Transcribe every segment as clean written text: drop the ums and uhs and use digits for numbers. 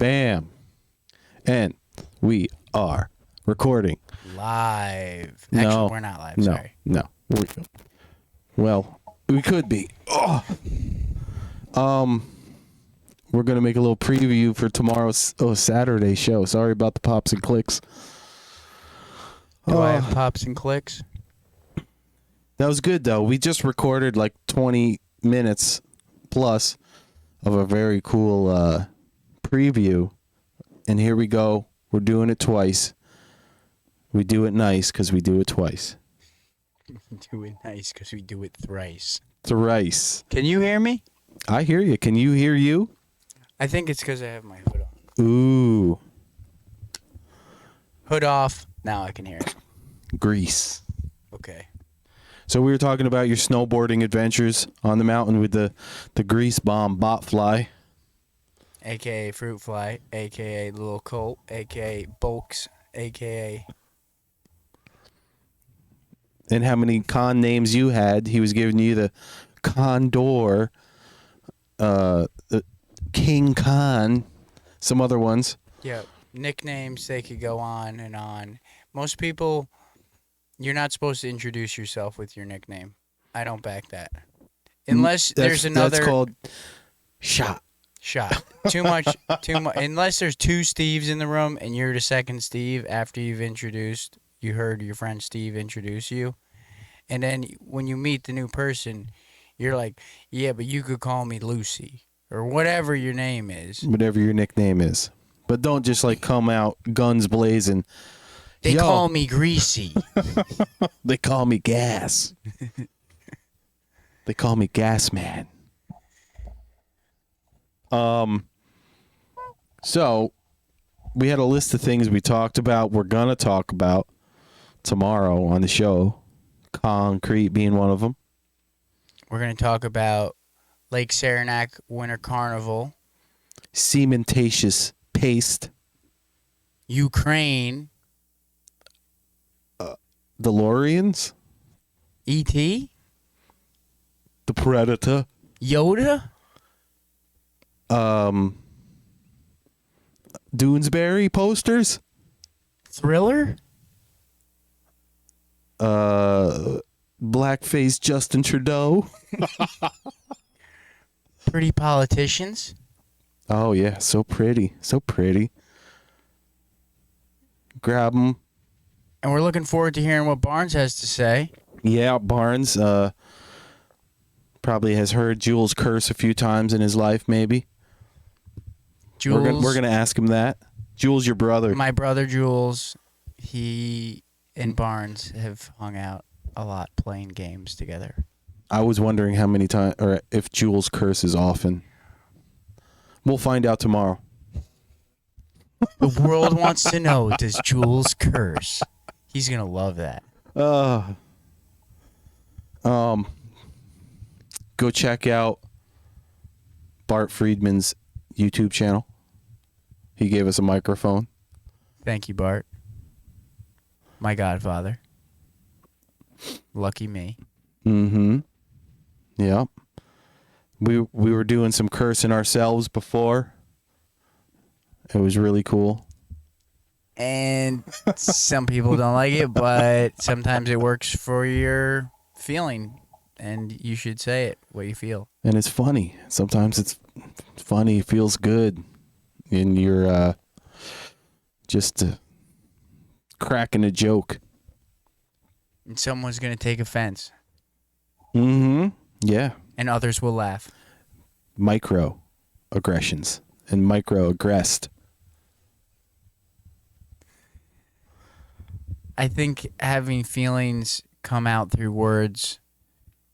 Bam. And we are recording. Live. No. Actually, we're not live. Sorry. No. Well, we could be. Oh. We're going to make a little preview for tomorrow's Saturday show. Sorry about the pops and clicks. Do I have pops and clicks? That was good, though. We just recorded like 20 minutes plus of a very cool preview. And here we go. We're doing it twice. We do it nice because we do it twice. Do it nice because we do it thrice. Thrice. Can you hear me? I hear you. Can you hear you? I think it's because I have my hood on. Ooh. Hood off. Now I can hear it. Grease. Okay. So we were talking about your snowboarding adventures on the mountain with the grease bomb botfly. A.K.A. Fruit Fly. A.K.A. Little Colt. A.K.A. Bulks. A.K.A. And how many Kahn names you had. He was giving you the Condor, the King Kahn, some other ones. Yeah. Nicknames, they could go on and on. Most people, you're not supposed to introduce yourself with your nickname. I don't back that. Unless there's another. That's called shot. Too much. Unless there's two Steves in the room and you're the second Steve after you heard your friend Steve introduce you. And then when you meet the new person, you're like, yeah, but you could call me Lucy or whatever your name is. Whatever your nickname is. But don't just like come out guns blazing. They call me Greasy. They call me Gas. They call me Gas Man. So we had a list of things we talked about. We're gonna talk about tomorrow on the show. Concrete being one of them. We're gonna talk about Lake Saranac Winter Carnival, Cementatious paste. Ukraine, DeLoreans. E.T., The Predator. Yoda, Doonesbury posters. Thriller, Blackface Justin Trudeau. Pretty Politicians. Oh yeah, so pretty, so pretty. Grab them. And we're looking forward to hearing what Barnes has to say. Yeah, Barnes probably has heard Jules curse a few times in his life, maybe. Jules, We're gonna ask him that. Jules, your brother. my brother Jules, he and Barnes have hung out a lot playing games together. I was wondering how many times, or if Jules curses often. We'll find out tomorrow. The world wants to know, does Jules curse? He's going to love that. Go check out Bart Friedman's YouTube channel. He gave us a microphone. Thank you, Bart. My godfather. Lucky me. Mm-hmm. Yep. We were doing some cursing ourselves before. It was really cool. And some people don't like it, but sometimes it works for your feeling. And you should say it, what you feel. And it's funny. Sometimes it's funny, feels good. And you're just cracking a joke. And someone's going to take offense. Mm-hmm. Yeah. And others will laugh. Micro aggressions and micro aggressed. I think having feelings come out through words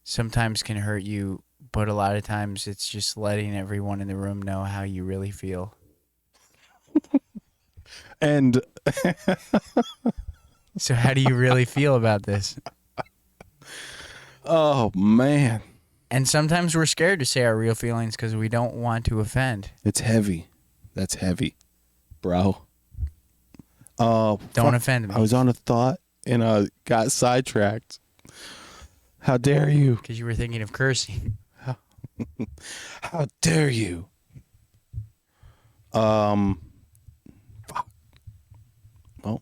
sometimes can hurt you, but a lot of times it's just letting everyone in the room know how you really feel. And So how do you really feel about this? oh, man. And sometimes we're scared to say our real feelings because we don't want to offend. It's heavy. That's heavy, bro. Don't offend me. I was on a thought and got sidetracked. How dare you? Because you were thinking of cursing. How dare you? Um, well,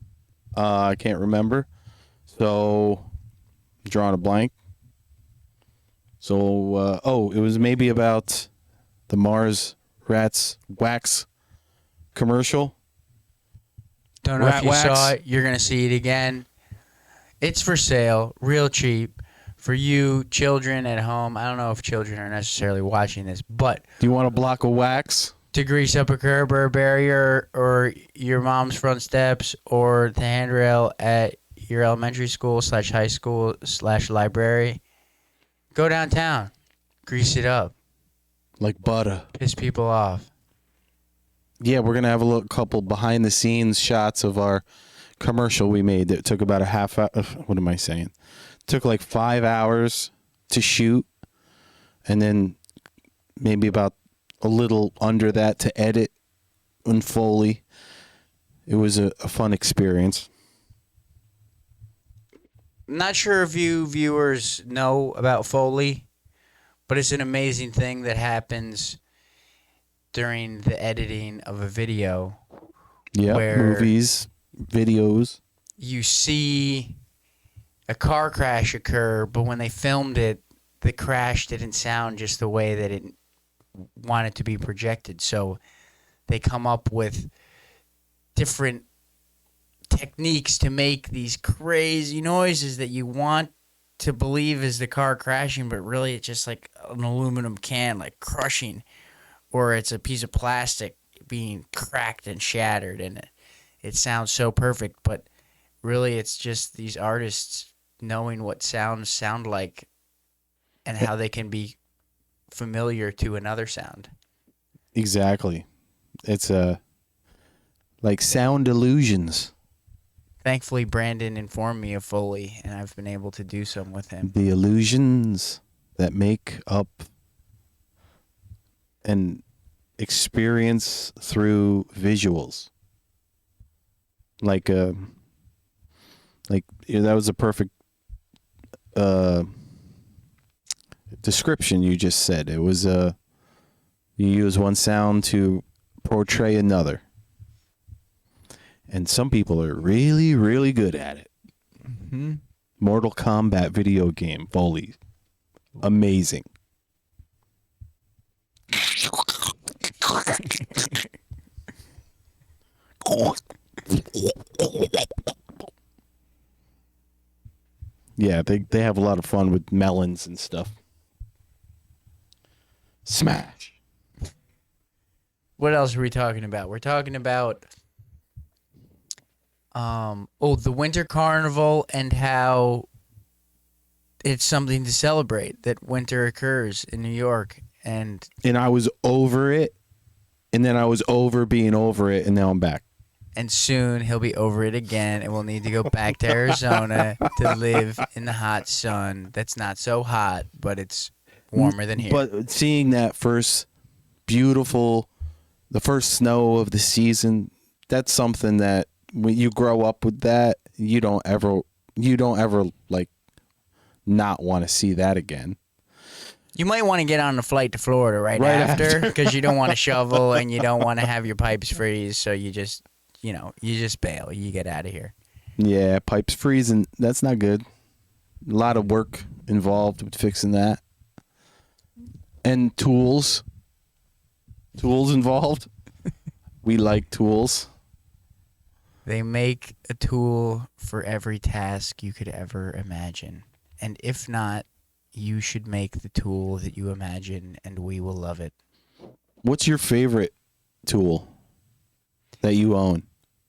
I can't remember. So, drawing a blank. So, it was maybe about the Mars Rats wax commercial. Don't know Rat if you saw wax. it. You're gonna see it again. It's for sale, real cheap, for you children at home. I don't know if children are necessarily watching this, but Do you want a block of wax? to grease up a curb or a barrier or your mom's front steps or the handrail at your elementary school / high school / library, go downtown, grease it up, Like butter. piss people off. Yeah, we're gonna have a little couple behind the scenes shots of our commercial we made that took about a half hour. What am I saying? Took like 5 hours to shoot, and then maybe about a little under that to edit and Foley. It was a fun experience. Not sure if you viewers know about Foley, but it's an amazing thing that happens during the editing of a video. Yeah, Where movies, videos. you see a car crash occur, but when they filmed it, the crash didn't sound just the way that it wanted to be projected. So they come up with different techniques to make these crazy noises that you want to believe is the car crashing, but really it's just like an aluminum can like crushing, or it's a piece of plastic being cracked and shattered, and it sounds so perfect, but really it's just these artists knowing what sounds sound like and how they can be familiar to another sound. Exactly. It's like sound illusions. Thankfully, Brandon informed me of Foley, and I've been able to do some with him. The illusions that make up an experience through visuals. Like that was a perfect description you just said. It was you use one sound to portray another. And some people are really, really good at it. Mm-hmm. Mortal Kombat video game, Foley. Amazing. Yeah, they have a lot of fun with melons and stuff. Smash. What else are we talking about? We're talking about the Winter Carnival and how it's something to celebrate that winter occurs in New York, and I was over it, and then I was over being over it, and now I'm back. soon he'll be over it again, and we'll need to go back to Arizona to live in the hot sun. That's not so hot, but it's warmer than here. But seeing that first the first snow of the season, that's something that when you grow up with that, you don't ever like not want to see that again. You might want to get on the flight to Florida right after, because you don't want to shovel and you don't want to have your pipes freeze. So you just bail. You get out of here. Yeah, pipes freezing, that's not good. A lot of work involved with fixing that. And tools involved. We like tools. They make a tool for every task you could ever imagine. And if not, you should make the tool that you imagine, and we will love it. What's your favorite tool that you own?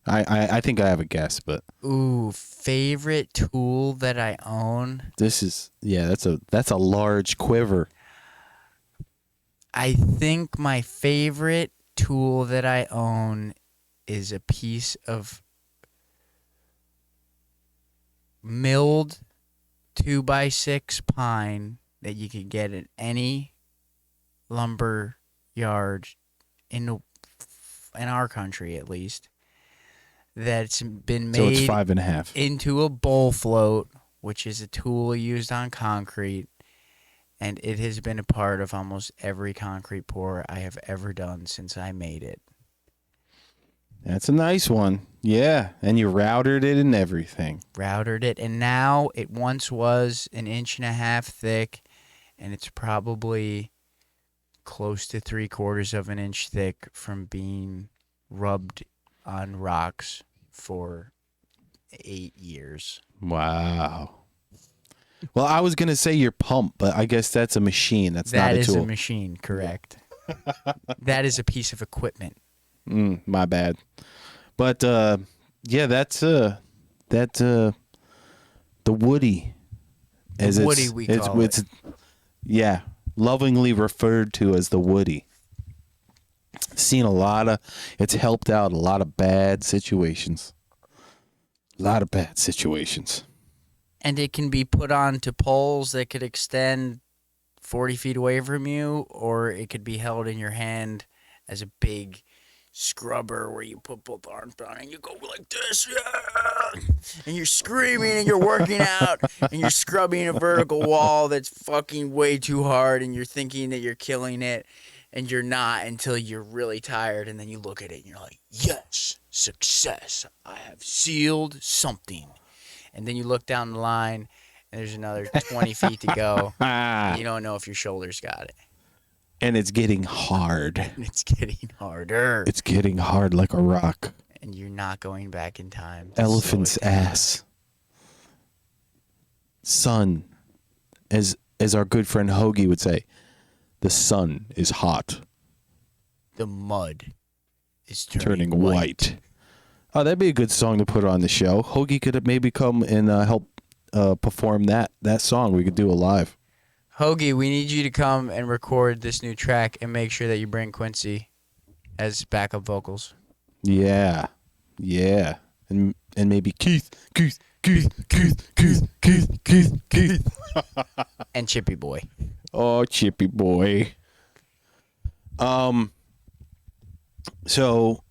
I think I have a guess, but Ooh, favorite tool that I own? that's a large quiver. I think my favorite tool that I own is a piece of milled 2x6 pine that you could get at any lumber yard in our country, at least, that's been So it's made 5.5. into a bowl float, which is a tool used on concrete, and it has been a part of almost every concrete pour I have ever done since I made it. That's a nice one. Yeah, and you routed it and everything. Routered it, and now it once was 1.5 inches thick, and it's probably close to 3/4 of an inch thick from being rubbed on rocks for 8 years. Wow. Well, I was going to say your pump, but I guess that's a machine. That's not a That is tool. a machine, correct. That is a piece of equipment. My bad. But yeah, that's the Woody, as The Woody it's, we it's, call it's yeah, lovingly referred to as the Woody. Seen a lot of, it's helped out a lot of bad situations. A lot of bad situations. And it can be put onto poles that could extend 40 feet away from you, or it could be held in your hand as a big scrubber where you put both arms down and you go like this, yeah! And you're screaming and you're working out and you're scrubbing a vertical wall that's fucking way too hard and you're thinking that you're killing it and you're not until you're really tired, and then you look at it and you're like, yes, success. I have sealed something. And then you look down the line and there's another 20 feet to go. And you don't know if your shoulders got it. And it's getting hard. And it's getting harder. It's getting hard like a rock. And you're not going back in time. to Elephant's slow it down. ass. Sun, as our good friend Hoagie would say, the sun is hot. The mud is Turning white. Oh, that'd be a good song to put on the show. Hoagie could maybe come and help perform that song. We could do a live. Hoagie, we need you to come and record this new track and make sure that you bring Quincy as backup vocals. Yeah. And maybe Keith. And Chippy Boy. Oh, Chippy boy. So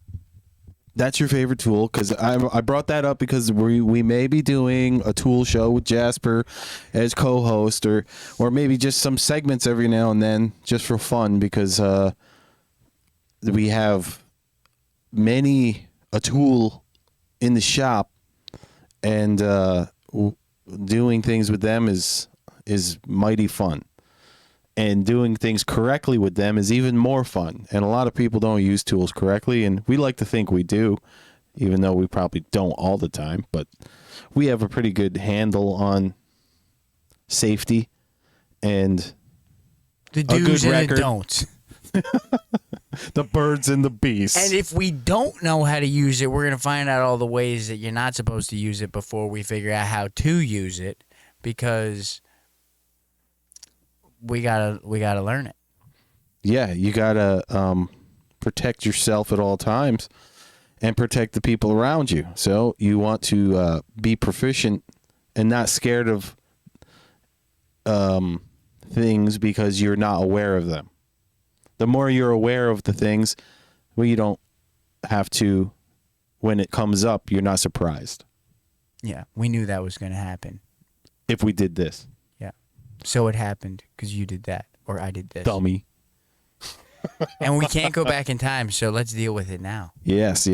that's your favorite tool, because I brought that up because we may be doing a tool show with Jasper as co-host, or maybe just some segments every now and then just for fun, because we have many a tool in the shop, and doing things with them is mighty fun. And doing things correctly with them is even more fun. And a lot of people don't use tools correctly, and we like to think we do, even though we probably don't all the time. But we have a pretty good handle on safety and The a good do's and the record. don'ts. The birds and the beasts. And if we don't know how to use it, we're going to find out all the ways that you're not supposed to use it before we figure out how to use it, because we gotta learn it. Yeah, you gotta protect yourself at all times and protect the people around you. So you want to be proficient and not scared of things because you're not aware of them. The more you're aware of the things, well, you don't have to, when it comes up, you're not surprised. Yeah, we knew that was going to happen. If we did this. So it happened because you did that, or I did this. Dummy. And we can't go back in time, so let's deal with it now. Yes.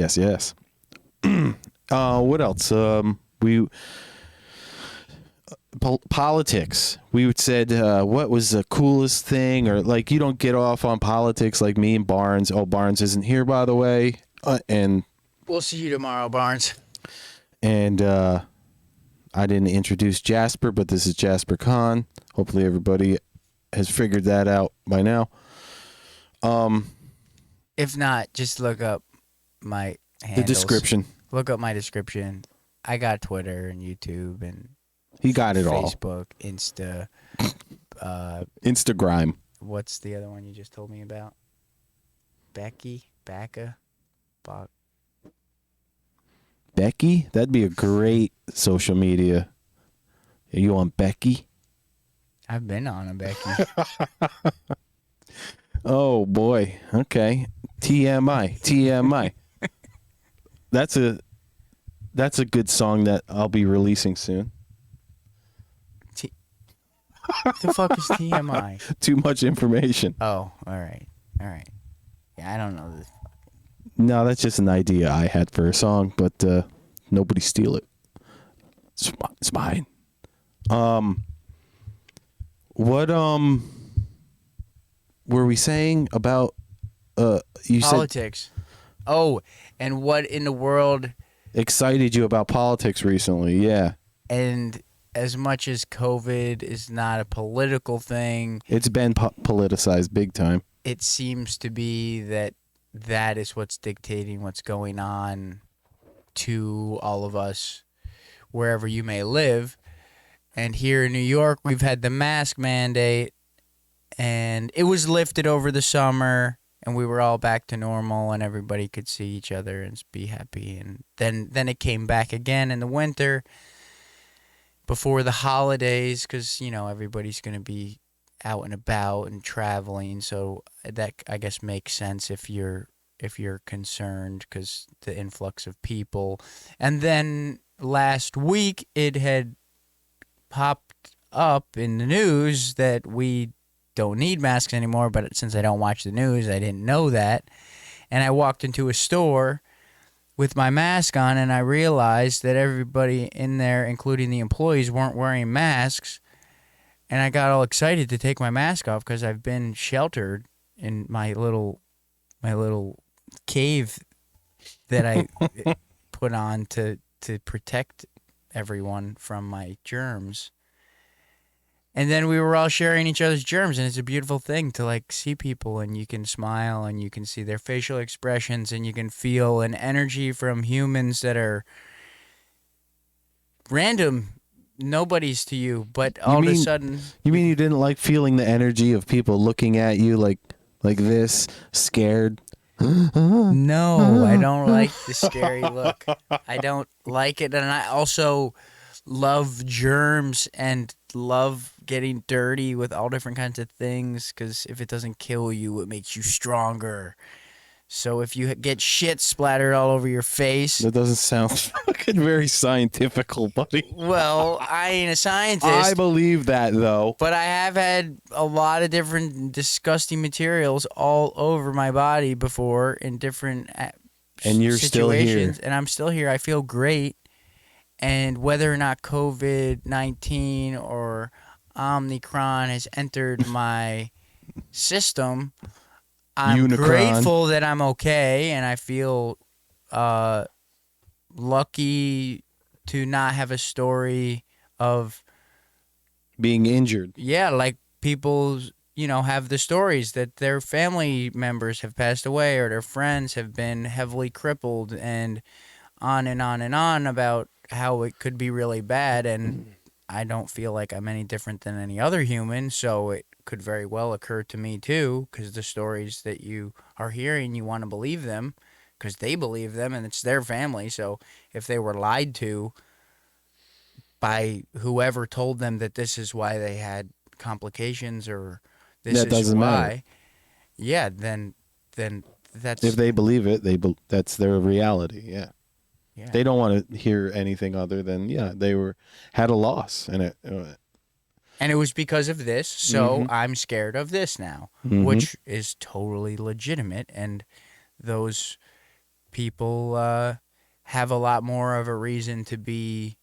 What else? Politics. We said what was the coolest thing, or like, you don't get off on politics like me and Barnes. Oh, Barnes isn't here, by the way. And We'll see you tomorrow, Barnes. And I didn't introduce Jasper, but this is Jasper Kahn. Hopefully everybody has figured that out by now. If not, just look up my handles. The description. Look up my description. I got Twitter and YouTube and He got it all. Facebook, Insta. Instagram. What's the other one you just told me about? Becca? Becky? That'd be a great social media. Are you on Becky? I've been on a Becky. Oh boy. Okay. TMI. That's a good song that I'll be releasing soon. What the fuck is TMI? Too much information. Oh, all right. Yeah, I don't know this. No, that's just an idea I had for a song, but nobody steal it. It's mine. What were we saying about you Politics. Oh, and what in the world? said excited you about politics recently? Yeah. And as much as COVID is not a political thing, It's been politicized big time. it seems to be that is what's dictating what's going on to all of us wherever you may live. And here in New York, we've had the mask mandate, and it was lifted over the summer, and we were all back to normal, and everybody could see each other and be happy. And then it came back again in the winter before the holidays, because everybody's going to be out and about and traveling, so that I guess makes sense if you're concerned, because the influx of people. And then last week it had popped up in the news that we don't need masks anymore, but since I don't watch the news, I didn't know that. And I walked into a store with my mask on, and I realized that everybody in there, including the employees, weren't wearing masks. And I got all excited to take my mask off because I've been sheltered in my little cave that I put on to protect everyone from my germs. And then we were all sharing each other's germs, and it's a beautiful thing to see people, and you can smile and you can see their facial expressions, and you can feel an energy from humans that are random, nobodies to you, but all of a sudden. You mean you didn't like feeling the energy of people looking at you like this, scared? No, I don't like the scary look. I don't like it, and I also love germs and love getting dirty with all different kinds of things, because if it doesn't kill you, it makes you stronger. So if you get shit splattered all over your face... That doesn't sound fucking very scientifical, buddy. Well, I ain't a scientist. I believe that, though. But I have had a lot of different disgusting materials all over my body before in different and you're situations. Still here. And I'm still here. I feel great. And whether or not COVID-19 or Omicron has entered my system... I'm grateful that I'm okay, and I feel lucky to not have a story of being injured. Yeah, like people, have the stories that their family members have passed away or their friends have been heavily crippled, and on and on and on about how it could be really bad. And I don't feel like I'm any different than any other human, so it could very well occur to me too, because the stories that you are hearing, you want to believe them because they believe them and it's their family. So if they were lied to by whoever told them that this is why they had complications or this that is doesn't why, matter. Yeah, then that's... If they believe it, that's their reality. Yeah. Yeah. They don't want to hear anything other than they had a loss and it. And it was because of this, so Mm-hmm. I'm scared of this now, Mm-hmm. which is totally legitimate. And those people have a lot more of a reason to be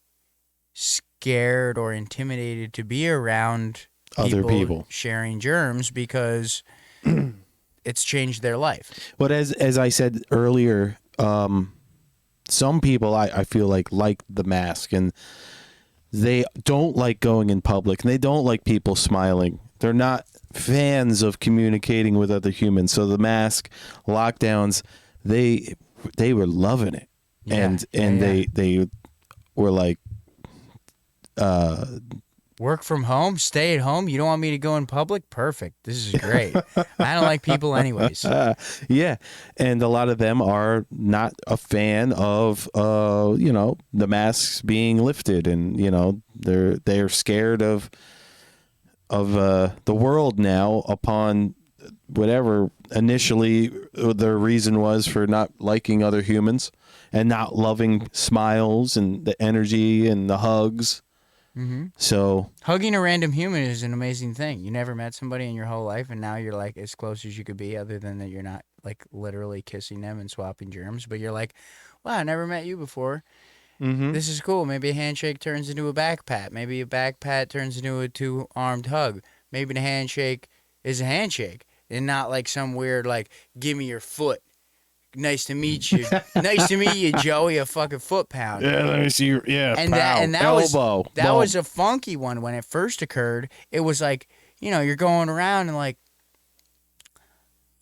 scared or intimidated to be around Other people sharing germs, because it's changed their life. But as I said earlier, some people I feel like the mask, and they don't like going in public, and they don't like people smiling. They're not fans of communicating with other humans. So the mask lockdowns, they were loving it. Yeah, They were like work from home, stay at home. You don't want me to go in public? Perfect. This is great. I don't like people anyways. Yeah. And a lot of them are not a fan of, the masks being lifted, and, they're scared of the world now upon whatever initially their reason was for not liking other humans and not loving smiles and the energy and the hugs. Mm-hmm. So Hugging a random human is an amazing thing. You never met somebody in your whole life, and now you're like as close as you could be, other than that you're not like literally kissing them and swapping germs. But you're like, wow, I never met you before. mm-hmm. This is cool. Maybe a handshake turns into a back pat. Maybe a back pat turns into a two-armed hug. Maybe the handshake is a handshake and not like some weird like, give me your foot. Nice to meet you. Nice to meet you, Joey. A fucking foot pound. Yeah, let me see your And pow, that elbow. was a funky one when it first occurred. It was like, you're going around and like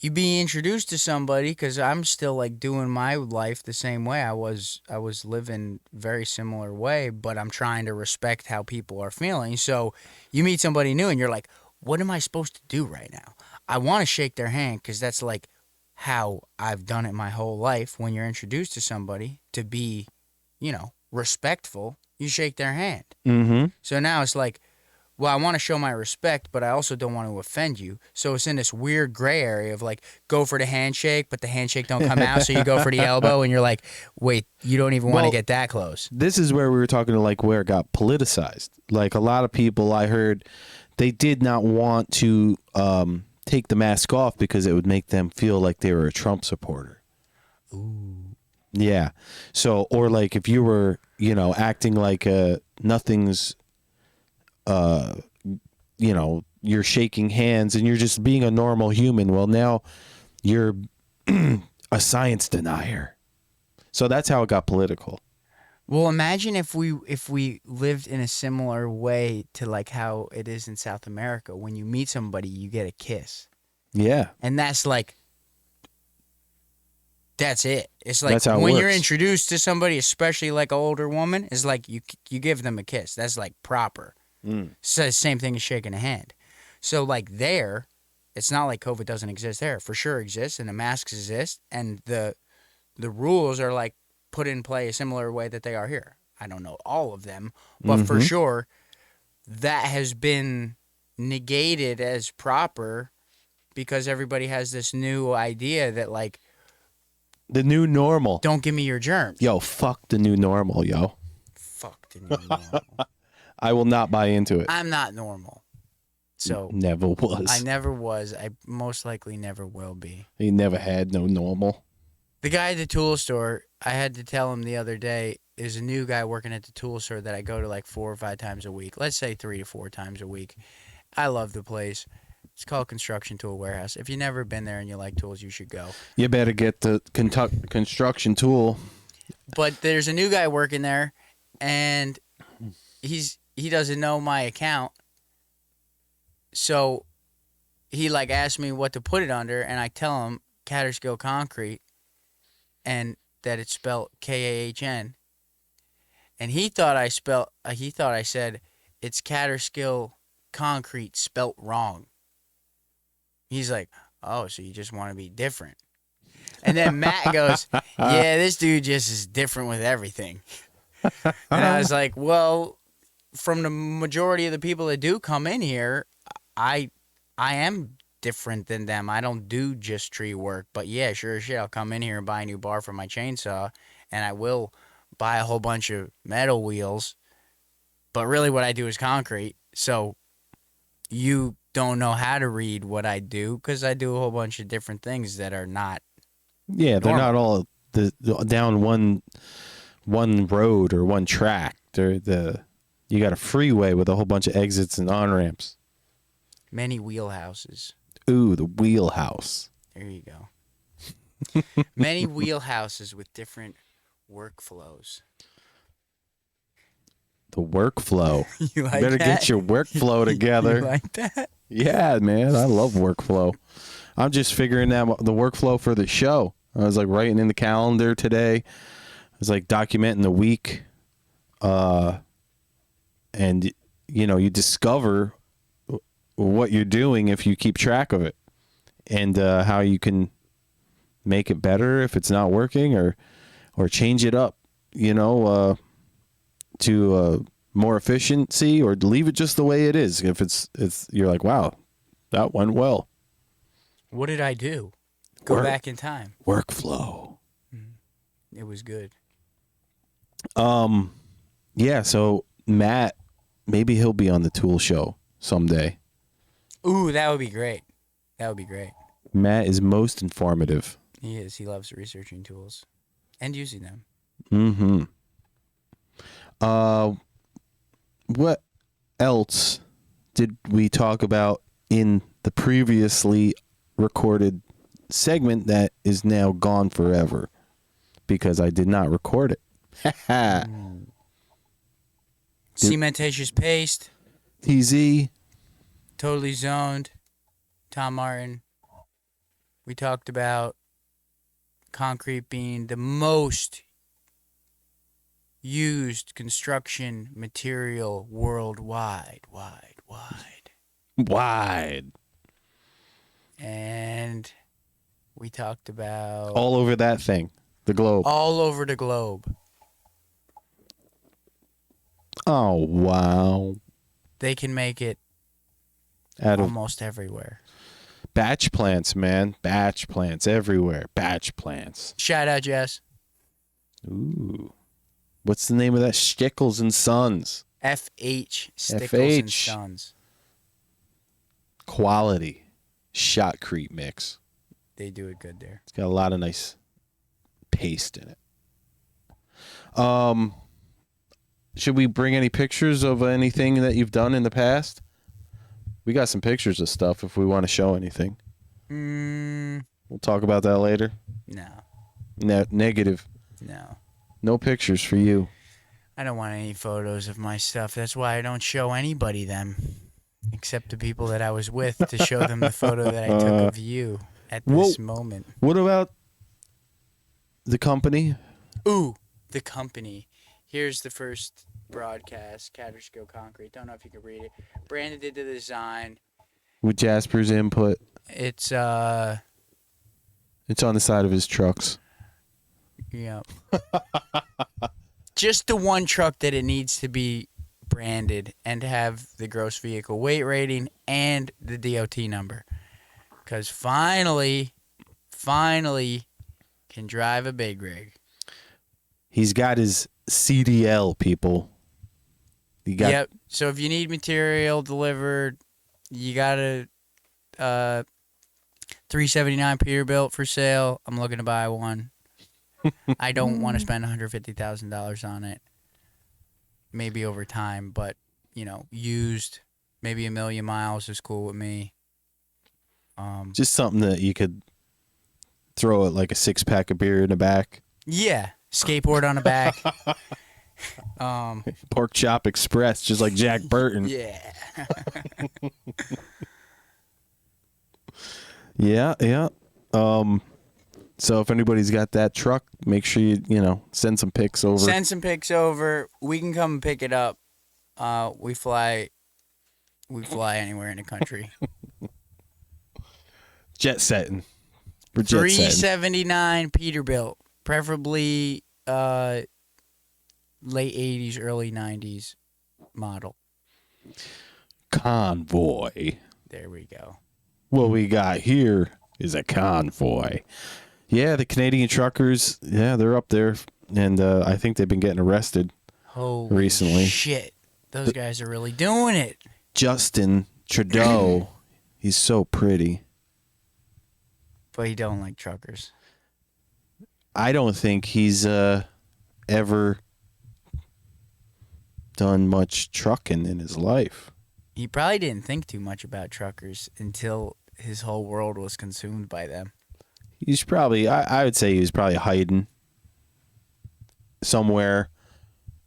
you be introduced to somebody, because I'm still like doing my life the same way I was living very similar way, but I'm trying to respect how people are feeling. So you meet somebody new and you're like, what am I supposed to do right now? I want to shake their hand because that's like how I've done it my whole life. When you're introduced to somebody, to be, respectful, you shake their hand. Mm-hmm. So now it's like, well, I want to show my respect, but I also don't want to offend you. So it's in this weird gray area of like, go for the handshake, but the handshake don't come out, so you go for the elbow, and you're like, wait, you don't even want to get that close. This is where we were talking to like where it got politicized. Like a lot of people I heard, they did not want to take the mask off because it would make them feel like they were a Trump supporter. Ooh. Yeah. So, or like if you were, acting like nothing's, you're shaking hands and you're just being a normal human. Well, now you're a science denier. So that's how it got political. Well, imagine if we lived in a similar way to like how it is in South America. When you meet somebody, you get a kiss. Yeah. And that's like, that's it. It's like That's how it when you're works. introduced to somebody, especially like an older woman, it's like you give them a kiss. That's like proper. So the same thing as shaking a hand. So like there, it's not like COVID doesn't exist there. For sure exists, and the masks exist, and the rules are like put in play a similar way that they are here. I don't know all of them, but for sure that has been negated as proper because everybody has this new idea that like, The new normal. don't give me your germs. Yo, fuck the new normal, yo. Fuck the new normal. I will not buy into it. I'm not normal. So Never was. I never was. I most likely never will be. He never had no normal. The guy at the tool store, I had to tell him the other day, is a new guy working at the tool store that I go to like 4 or 5 times a week. Let's say 3 to 4 times a week. I love the place. It's called Construction Tool Warehouse. If you've never been there and you like tools, you should go. You better get the construction tool. But there's a new guy working there, and he doesn't know my account. So he like asked me what to put it under, and I tell him Catterskill Concrete, and that it's spelled Kahn. And he thought I said it's Catterskill Concrete spelt wrong. He's like, oh, so you just want to be different. And then Matt goes, yeah, this dude just is different with everything. And I was like, well, from the majority of the people that do come in here, I am different than them. I don't do just tree work. But yeah, sure as shit, I'll come in here and buy a new bar for my chainsaw, and I will buy a whole bunch of metal wheels. But really what I do is concrete. So you don't know how to read what I do, because I do a whole bunch of different things that are not. Yeah, they're not all down one road or one track. You got a freeway with a whole bunch of exits and on-ramps. Many wheelhouses. Ooh, the wheelhouse. There you go. Many wheelhouses with different workflows. The workflow. You like You better that? get your workflow together. You like that? Yeah, man, I love workflow. I'm just figuring out the workflow for the show. I was like writing in the calendar today. I was like documenting the week. And you discover what you're doing if you keep track of it, and how you can make it better if it's not working, or change it up, to more efficiency, or leave it just the way it is. If it's you're like, wow, that went well. What did I do? Go back in time. Workflow. It was good. Yeah. So Matt maybe he'll be on the Tool Show someday. Ooh, that would be great. That would be great. Matt is most informative. He is. He loves researching tools and using them. Mm-hmm. What else did we talk about in the previously recorded segment that is now gone forever? Because I did not record it. Cementatious paste. TZ. Totally zoned. Tom Martin. We talked about concrete being the most used construction material worldwide. Wide. And we talked about All over that thing. The globe. all over the globe. Oh, wow. They can make it Out of almost everywhere. batch plants, man. Batch plants everywhere. Batch plants. Shout out, Jess. Ooh. What's the name of that? Stickles and Sons. FH Stickles and FH. Sons. Quality shotcrete mix. They do it good there. It's got a lot of nice paste in it. Should we bring any pictures of anything that you've done in the past? We got some pictures of stuff if we want to show anything. We'll talk about that later. No. Negative. No. No pictures for you. I don't want any photos of my stuff. That's why I don't show anybody them. Except the people that I was with to show them the photo that I took of you at this moment. What about the company? Ooh, the company. Here's the first broadcast, Catersco Concrete. Don't know if you can read it. Brandon did the design. With Jasper's input. It's on the side of his trucks. yeah. Just the one truck that it needs to be branded and have the gross vehicle weight rating and the DOT number. Because finally can drive a big rig. He's got his CDL, people. Yep. So if you need material delivered, you got a 379 Peterbilt for sale. I'm looking to buy one. I don't want to spend $150,000 on it. Maybe over time, but used, maybe 1 million miles is cool with me. Just something that you could throw it like a 6-pack of beer in the back. Yeah, skateboard on the back. Pork Chop Express, just like Jack Burton. Yeah. Yeah. So if anybody's got that truck, make sure you send some pics over. Send some pics over. We can come pick it up. We fly anywhere in the country. Jet setting. We're jet 379 Peterbilt, preferably late 80s, early 90s model. Convoy. There we go. What we got here is a convoy. Yeah, the Canadian truckers, they're up there, and I think they've been getting arrested recently. Shit. Those guys are really doing it. Justin Trudeau, he's so pretty. But he don't like truckers. I don't think he's ever done much trucking in his life. He probably didn't think too much about truckers until his whole world was consumed by them. He's probably, I would say he was probably hiding somewhere,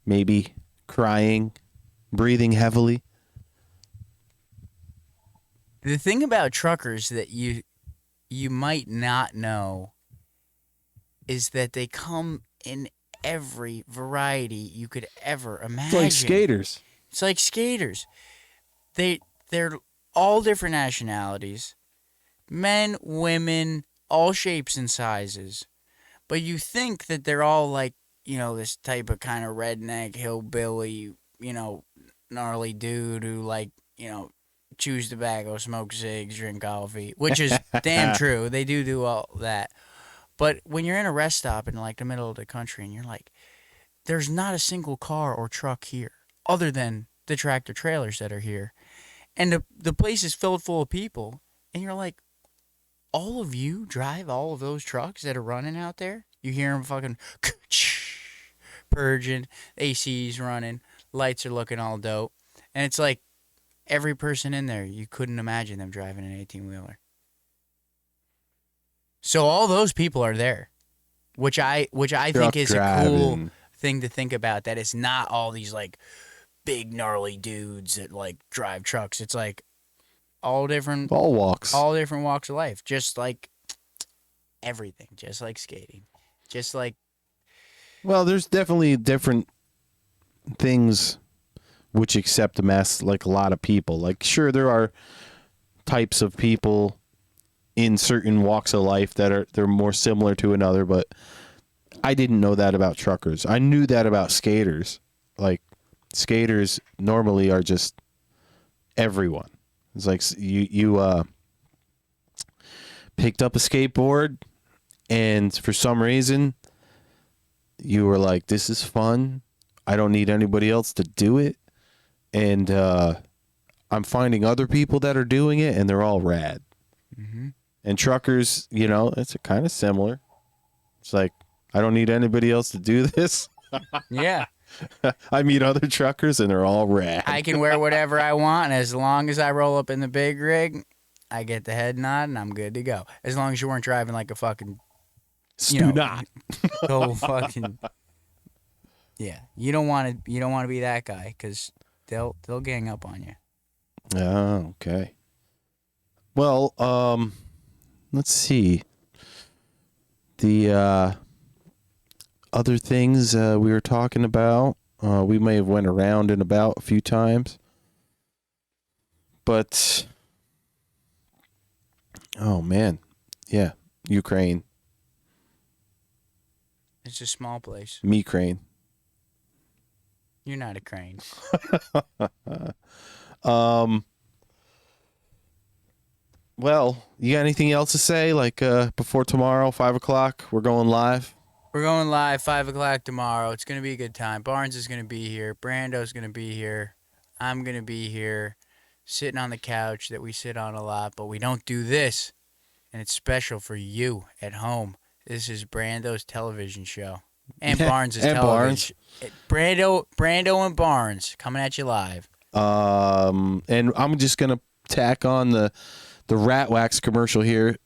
maybe crying, breathing heavily. The thing about truckers that you might not know is that they come in every variety you could ever imagine. It's like skaters. It's like skaters. They're all different nationalities. Men, women, all shapes and sizes. But you think that they're all like, this type of kind of redneck, hillbilly, gnarly dude who chews tobacco, smoke cigs, drink coffee, which is damn true. They do all that. But when you're in a rest stop in the middle of the country and you're like, there's not a single car or truck here other than the tractor trailers that are here. And the place is filled full of people. And you're like, all of you drive all of those trucks that are running out there? You hear them fucking purging, AC's running, lights are looking all dope. And it's like every person in there, you couldn't imagine them driving an 18-wheeler. So all those people are there, which I think is a cool thing to think about, that it's not all these like big gnarly dudes that like drive trucks. It's like all different walks of life, just like everything, just like skating, just like. Well, there's definitely different things which accept a mass, like a lot of people. Like, sure, there are types of people in certain walks of life that they're more similar to another, but I didn't know that about truckers. I knew that about skaters. Like, skaters normally are just everyone. It's like you picked up a skateboard, and for some reason you were like, this is fun. I don't need anybody else to do it. And I'm finding other people that are doing it, and they're all rad. Mm-hmm. And truckers, you know, it's kind of similar. It's like, I don't need anybody else to do this. Yeah. I meet other truckers, and they're all rad. I can wear whatever I want, and as long as I roll up in the big rig, I get the head nod, and I'm good to go. As long as you weren't driving like a fucking... not. Go fucking... Yeah. You don't want to be that guy, because they'll gang up on you. Oh, okay. Well, let's see. The other things we were talking about, we may have went around and about a few times, but oh man, yeah, Ukraine. It's a small place. Me crane. You're not a crane. Well, you got anything else to say? Like before tomorrow, 5 o'clock, we're going live. We're going live 5 o'clock tomorrow. It's gonna be a good time. Barnes is gonna be here. Brando's gonna be here. I'm gonna be here, sitting on the couch that we sit on a lot, but we don't do this, and it's special for you at home. This is Brando's television show, and Barnes' and television. Brando and Barnes coming at you live. And I'm just gonna tack on the Rat Wax commercial here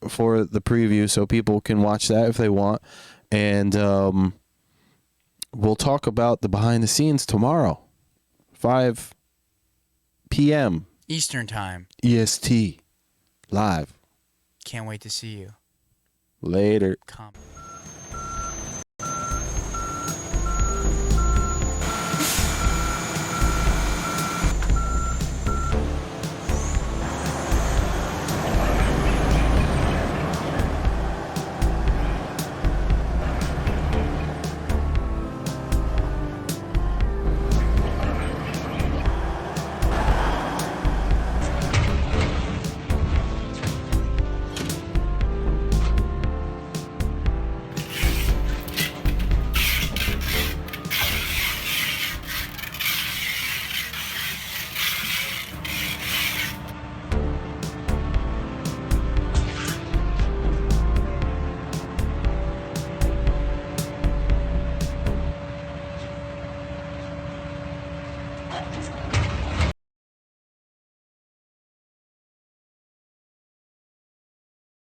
for the preview, so people can watch that if they want. And we'll talk about the behind the scenes tomorrow, 5 p.m. Eastern time. EST live. Can't wait to see you. Later. Come.